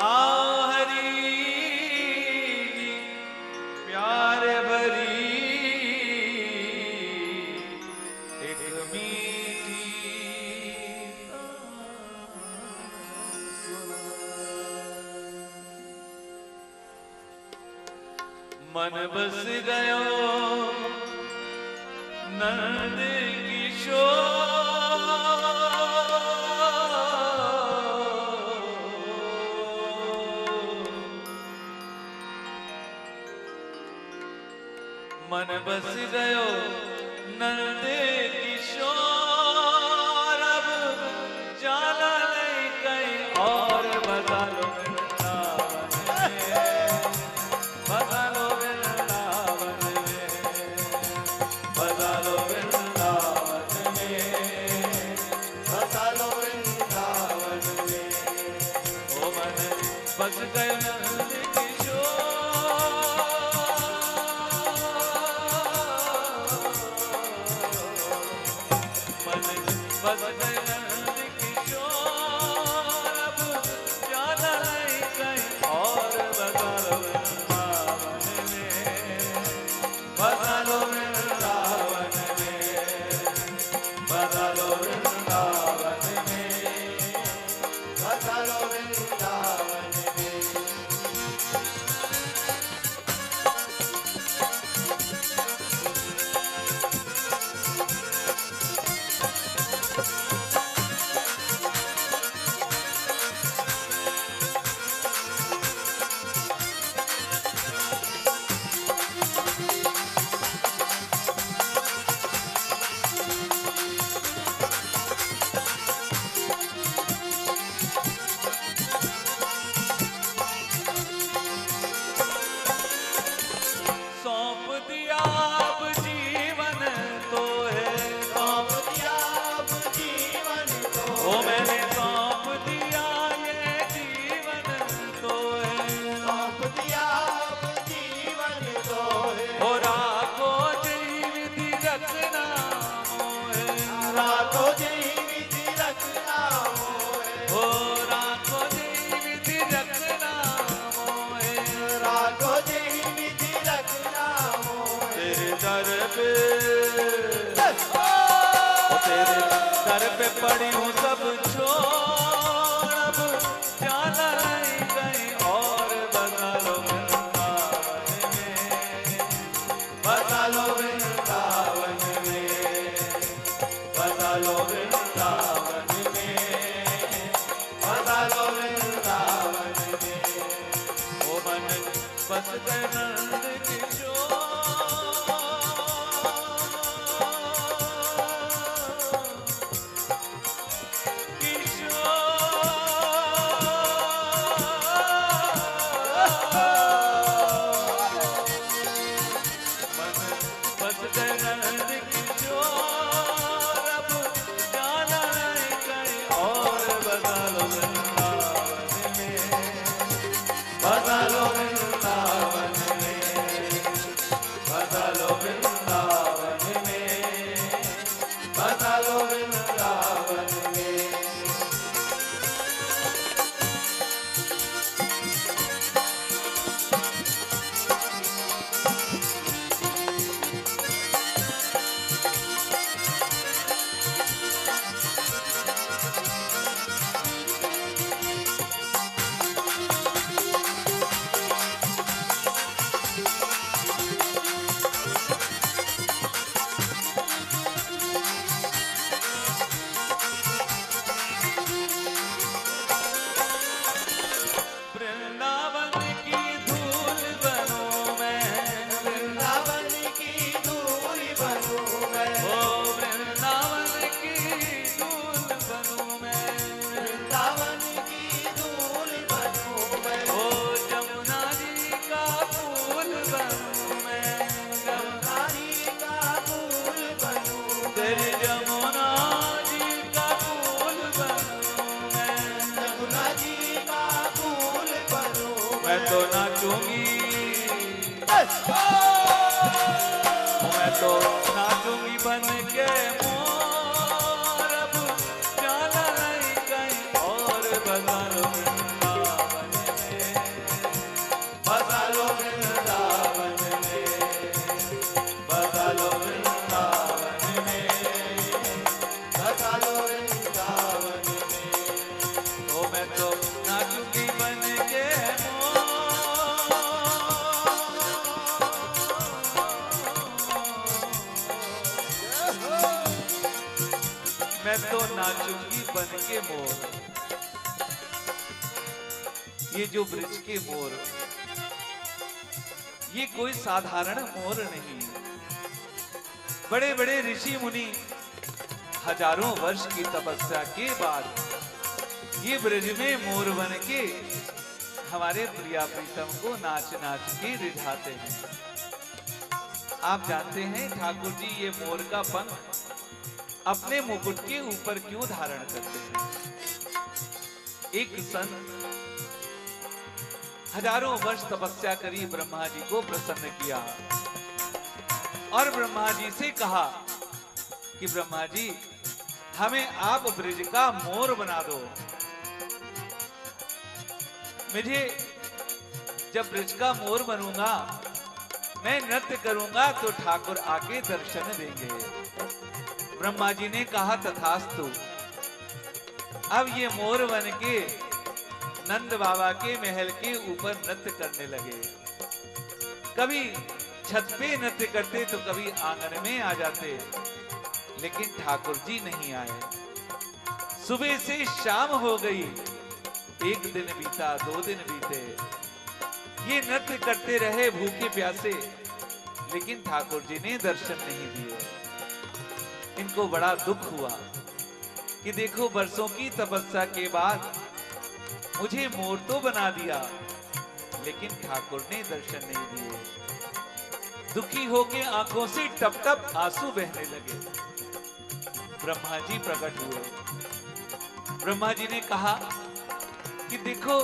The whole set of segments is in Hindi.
आओ हरी जी प्यार भरी एक मीठी मन बस गयो नंद किशोर मन बस गयो नंद किशोर अब जाला नहीं कहीं और बता लो बता लो बस गए नंद किशोर मन बस गए नंद किशोर अब जाना नहीं कहीं और बता लो वृंदावन में बता लो वृंदावन में बता लो वृंदावन में बता लो वृंदावन तेरे दर पे पड़ी हूँ सब छोड़ अब जाना नहीं कहीं और बता लो वृंदावन में बता लो वृंदावन में बता लो वृंदावन में बता लो वृंदावन में ओ मन बस गए नंद किशोर मैं तो नाचूंगी बन के मोर अब जाना नहीं कहीं और बता लो वृंदावन में के मोर, ये जो ब्रज के मोर, ये कोई साधारण मोर नहीं। बड़े बड़े ऋषि मुनि हजारों वर्ष की तपस्या के बाद ये ब्रज में मोर बन के हमारे प्रिया प्रीतम को नाच नाच के रिझाते हैं। आप जानते हैं ठाकुर जी ये मोर का पंख अपने मुकुट के ऊपर क्यों धारण करते हैं? एक संत हजारों वर्ष तपस्या करी ब्रह्मा जी को प्रसन्न किया और ब्रह्मा जी से कहा कि ब्रह्मा जी हमें आप ब्रज का मोर बना दो। मुझे जब ब्रज का मोर बनूंगा, मैं नृत्य करूंगा तो ठाकुर आके दर्शन देंगे। ब्रह्मा जी ने कहा तथास्तु। अब ये मोर बन के नंद बाबा के महल के ऊपर नृत्य करने लगे। कभी छत पे नृत्य करते तो कभी आंगन में आ जाते, लेकिन ठाकुर जी नहीं आए। सुबह से शाम हो गई, एक दिन बीता, 2 दिन बीते, ये नृत्य करते रहे भूखे प्यासे, लेकिन ठाकुर जी ने दर्शन नहीं दिए। इनको बड़ा दुख हुआ कि देखो बरसों की तपस्या के बाद मुझे मोर तो बना दिया, लेकिन ठाकुर ने दर्शन नहीं दिए। दुखी होके आंखों से टप टप आंसू बहने लगे। ब्रह्मा जी प्रकट हुए। ब्रह्मा जी ने कहा कि देखो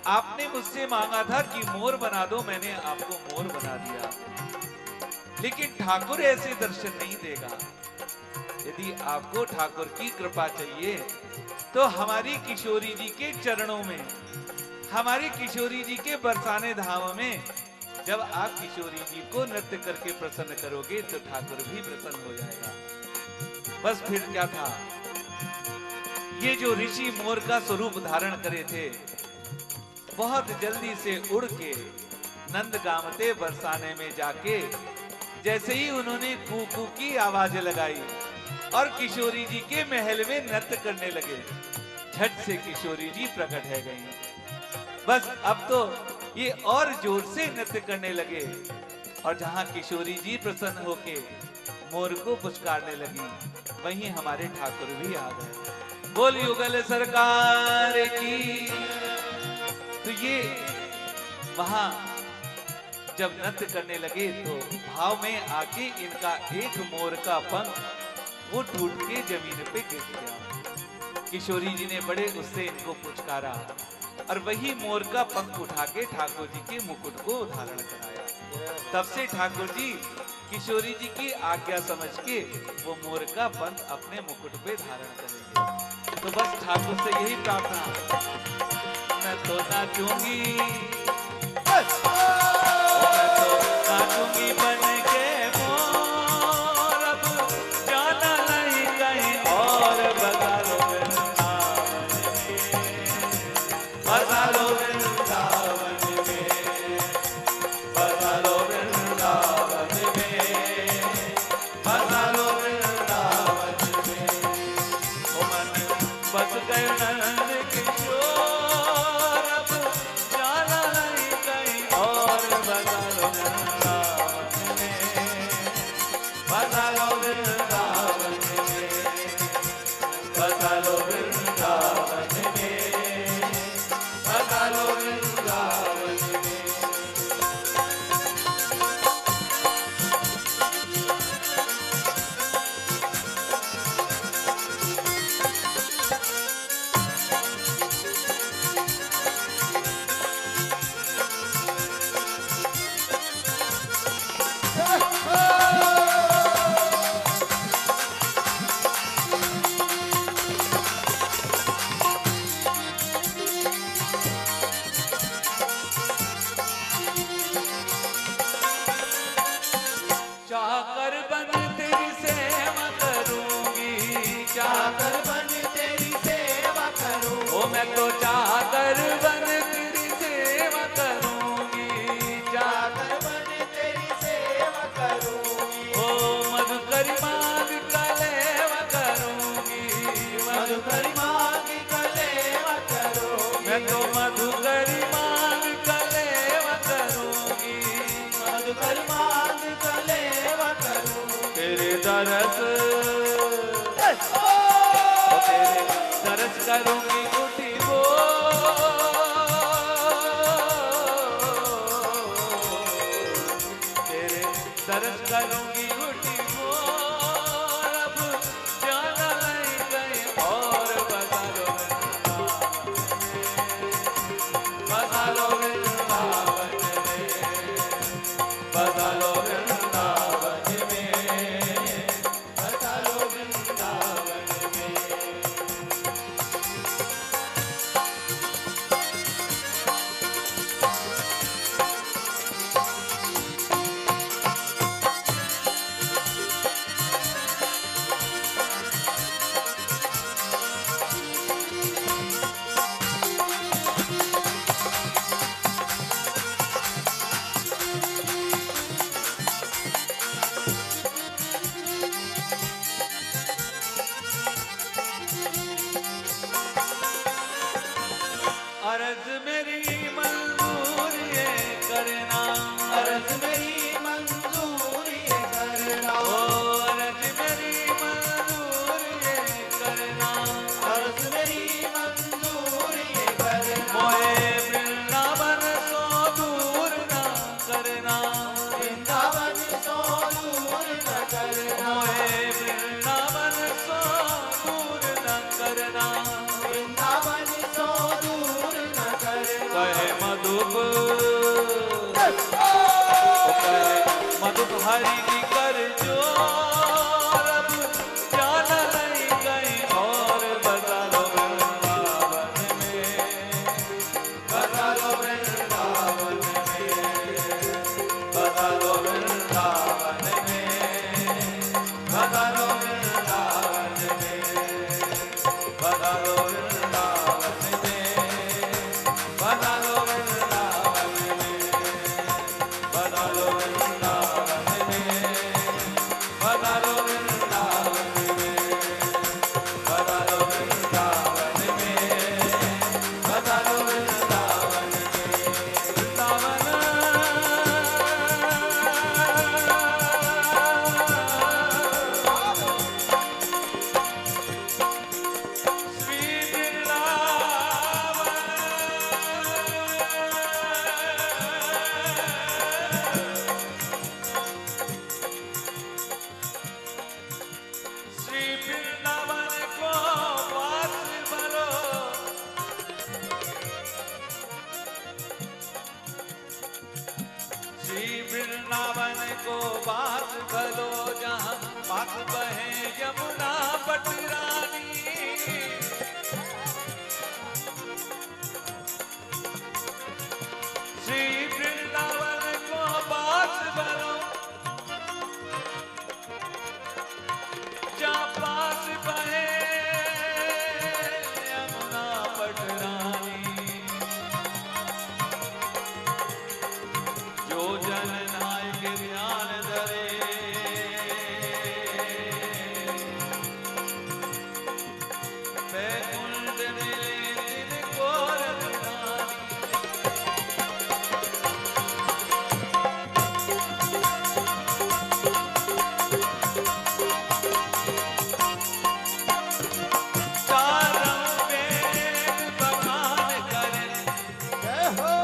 आपने मुझसे मांगा था कि मोर बना दो, मैंने आपको मोर बना दिया, लेकिन ठाकुर ऐसे दर्शन नहीं देगा। यदि आपको ठाकुर की कृपा चाहिए तो हमारी किशोरी जी के चरणों में, हमारी किशोरी जी के बरसाने धाम में जब आप किशोरी जी को नृत्य करके प्रसन्न करोगे तो ठाकुर भी प्रसन्न हो जाएगा। बस फिर क्या था, ये जो ऋषि मोर का स्वरूप धारण करे थे, बहुत जल्दी से उड़ के नंद गामते बरसाने में जाके जैसे ही उन्होंने कू की आवाज लगाई और किशोरी जी के महल में नृत्य करने लगे, झट से किशोरी जी प्रकट है गई। बस अब तो ये और जोर से नृत्य करने लगे और जहां किशोरी जी प्रसन्न होके मोर को पुचकारने लगी, वहीं हमारे ठाकुर भी आ गए। बोल युगल सरकार की। तो ये वहां जब नृत्य करने लगे तो भाव में आके इनका एक मोर का पंख वो टूट के जमीन पे गिर गया। किशोरी जी ने बड़े उससे इनको पुचकारा और वही मोर का पंख उठा के ठाकुर जी के मुकुट को धारण कराया। तब से ठाकुर जी किशोरी जी की आज्ञा समझ के वो मोर का पंख अपने मुकुट पे धारण करेंगे। तो बस ठाकुर से यही प्रार्थना, मैं तो नाचूंगी, बस मैं तो नाचूंगी बन के मोर, अब जाना नहीं कहीं और, बजा लो वृंदावन में, बजा लो वृंदावन में, बजा लो वृंदावन में, बजा लो वृंदावन में। ओ मन बस गए नंद किशोर, अब जाना नहीं कहीं और। तो मधुकरी मांग कलेवा करूंगी, मधुकर मांग कलेवा करूंगी। तेरे दरस तेरे दरस करूंगी उठी वो, तेरे दरस करूंगी उठी वो। अब जाना नहीं कहीं और, बता लो बता लो वृंदावन में, बता लो वृंदावन में, बता लो वृंदावन में। अर्ज मेरी मंजूर ये करना, अर्ज मेरी मंजूर ये करना। ओ अर्ज मेरी मंजूर ये करना, अर्ज मेरी मंजूर ये करना। मोए वृंदावन सो दूर ना करना, वृंदावन सो दूर न करना। मोए वृंदावन सो दूर न करना। वृंदावन सो दूर न करना। कहे मधुप मधुप हरि की कर जो, अब जाना नहीं कहीं और, बता लो वृंदावन में, बता लो वृंदावन में। बता लो वृंदावन में, बता लो वृंदावन में। बता लो वृंदावन में, बता लो वृंदावन में, बता लो वृंदावन में, बता लो वृंदावन में, बता लो वृंदावन में, बता लो वृंदावन श्री वृंदावन को वास भलो, श्री वृंदावन को वास भलो, जहाँ पास बहे यमुना पटरानी। श्री वृंदावन को वास भलो, जहाँ पास बहे यमुना पटरानी। जो जन नायक ध्यान धरे, बैकुंठ मिले जिनको रघुरानी। चारों वेद बखान करें, जय हो।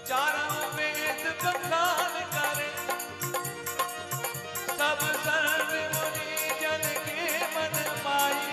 चारों वेद बखान करें, सब सर्व मुनि जन के मन पाई।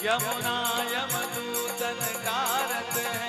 यमुना यमदूतन कारत है,